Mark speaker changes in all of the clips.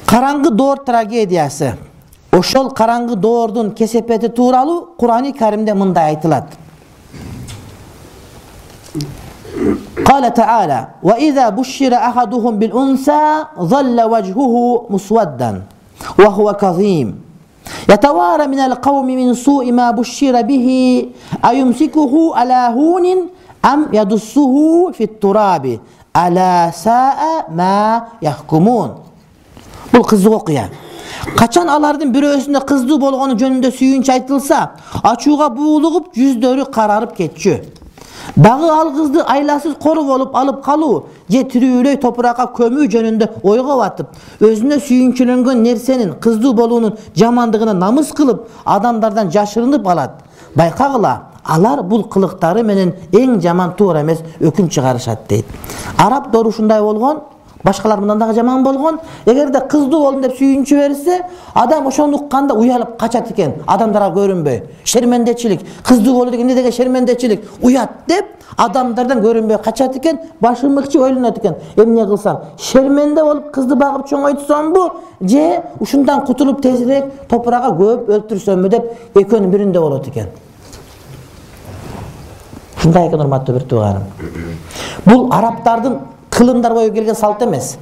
Speaker 1: Караңгы доор трагедиясы. Ошол караңгы доордун кесепети тууралуу Кур'ан-ы Каримде мындай айтылат. قال تعالى وإذا بشر أحدهم بالأنثى ظل وجهه مسودا وهو كظيم يتوارى من القوم من سوء ما بشر به أيمسكه على هون أم يدسه في التراب ألا ساء ما يحكمون. Бұл қызық оқия. Қачан алардын бирөөсүнө кыздуу болгону жөнүндө сүйүнч айтылса, ачууга буулугуп, жүздөрү карарып кетчү. Дагы ал кызды айласыз кору болуп алып калуу же тирүүлөй топуракка көмүү жөнүндө ойго батып, өзүнө сүйүнчүлөнгөн нерсенин кыздуу болуунун жамандыгына намыс кылып, адамдардан жашырынып алат. Байкагыла, алар бул кылыктары менен эң жаман туура эмес өкүм чыгарышат дейт. Араб дору ушундай болгон, башкалар мындан дагы жаман болгон. Эгерде кыздуу болдум деп сүйүнчү берсе, адам ошону укканда уялып качат экен, адамдарга көрүнбөй. Шермендечилик, кыздуу болду деген деге шермендечилик, уят деп адамдардан көрүнбөй качат экен, башы мыкчы ойлонот экен. Эмне кылсам, шерменде болуп кызды багып чоңойтсомбу, же ушундан кутулуп тезирээк топуракка көп өлтүрсөмбү деп экөөнүн биринде болот экен. Ушундай экен, урматтуу бир тууганым. Бул арабтардын кылымдар бою келген салт эмес.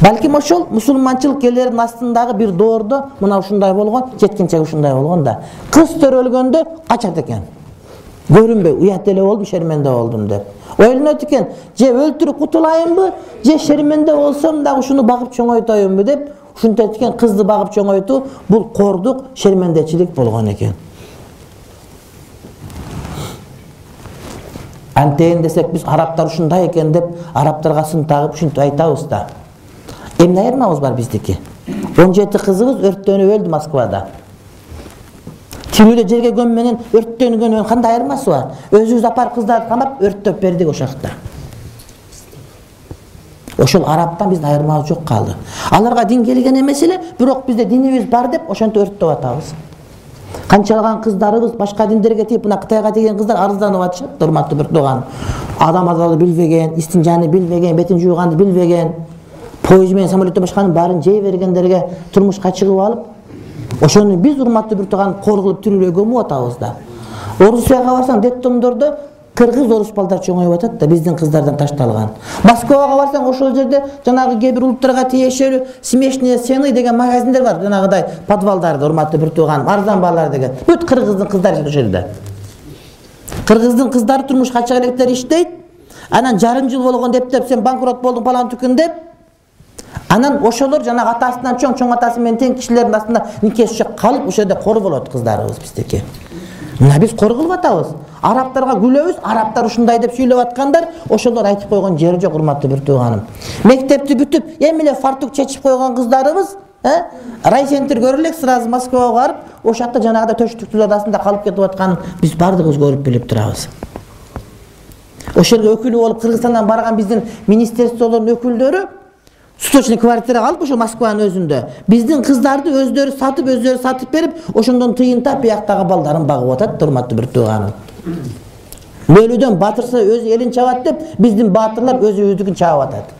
Speaker 1: Балким ошол мусулманчылык элеринин астындагы бир доордо мына ушундай болгон, жеткинче ушундай болгон да. Кыз төрөлгөндө качат экен. Көрүнбөй, уят эле болдум, шерменде болдум деп. Ойлонот экен, же өлтүрүп кутулайынбы, же шерменде болсом да ушуну багып чоңойтоюмбу деп, ушунтет экен. Кызды багып чоңойтуу бул кордук, шермендечилик болгон экен. Антейин десек биз арабтар ушундай экен деп арабтарга сын тагып ушинтип айтабыз да. Эмне айырмабыз бар биздики? 17 кызыбыз өрттөнүп өлдү Москвада. Тирүүлө жерге көмменен өрттөнгөнүн кандай айырмасы бар? Өзүбүз апар кыздарды камап өрттөп бердик ошакта. Ошол арабтан биздин айырмабыз жок калды. Аларга дин келген эмес эле, бирок бизде динибиз бар деп ошентип өрттөп атабыз. Канчалган кыздарыбыз башка диндерге тип, мына Кытайга деген кыздар арызданып атышат, урматтуу бир тууган. Адам азалы билбеген, истинжаны билбеген, бетин жууганды билбеген, поезд менен самолеттен башканын баарын жей бергендерге турмушка чыгып алып, ошону биз урматтуу бир тууган кор кылып тирүүлөй көмүп атабыз да. Орусияга барсаң, детдомдордо кыргыз орус балдар чоңоюп атат да, биздин кыздардан ташталган. Москвага барсаң, ошол жерде жанагы кээ бир улуттарга тиешелүү смешные сцены деген магазиндер бар, жанагыдай подвалдарда, урматтуу бир тууган, арзан баалар деген. Бүт кыргыздын кыздары ошол жерде. Кыргыздын кыздары турмушка чыга электер иштейт. Анан жарым жыл болгон деп сен банкрот болдуң палан түкүн деп. Анан ошолор жанагы атасынан чоң атасы менен тең кишилердин астында никеси калып, ошол жерде кор болот кыздарыбыз биздики. Мына биз кор кылып атабыз. Арабтарга күлөбүз, арабтар ушундай деп сүйлөп аткандар, ошолор айтып койгон жери жок, урматтуу бир тууганым. Мектепти бүтүп, эми эле фартук чечип койгон кыздарыбыз, райцентр көрө элек, сразу Москвага барып, ошакта жанагыда төштүктүлөр арасында калып кетип атканын биз бардыгыбыз көрүп билип турабыз. Ошол жерге өкүлү болуп Кыргызстандан барган биздин министрликтин өкүлдөрү Сточный квартира алып ошо Москванын өзүндө биздин кыздарды өздөрү сатып берип, ошондон тыйынтап бияктагы балдарын багып атат, урматтуу бир тууганым. Мөлүдөн батырса өз элин чабат деп, биздин баатырлар өзүбүздүкүн чабып атат.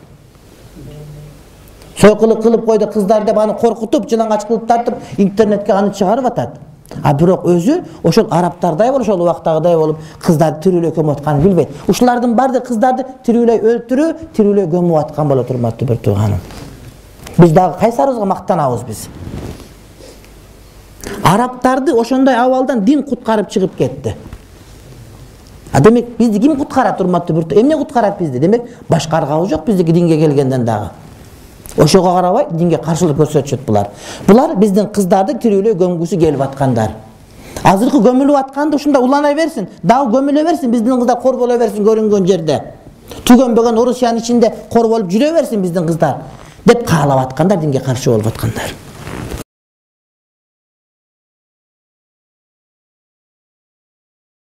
Speaker 1: Сойкулук кылып койду кыздар деп аны коркутуп, жылаңач кылып тартып, интернетке аны чыгарып атат. А бирок өзү ошол арабтардай болуп, ошол убактагыдай болуп, кыздарды тирүүлөй көмүп атканын билбейт. Ушулардын баардыгы кыздарды тирүүлөй өлтүрүү, тирүүлөй көмүп аткан болот, урматтуу бир тууганым. Биз дагы кайсарыбызга мактанабыз биз? Арабтарды ошондой абалдан дин куткарып чыгып кетти. Демек бизди ким куткарат, урматтуу бир тууганым? Эмне куткарат бизди? Демек башка аргабыз жок биздики динге келгенден дагы. Ошого карабай динге каршылык көрсөтүшөт булар. Булар биздин кыздарды тирүүлөй көмгүсү келип аткандар. Азыркы көмүлүп атканды ушунда улана берсин, дагы көмүлө берсин, биздин кыздар кор боло берсин көрүнгөн жерде. Түгөнбөгөн Орусиянын ичинде кор болуп жүрө берсин биздин кыздар деп каалап аткандар, динге каршы болуп аткандар.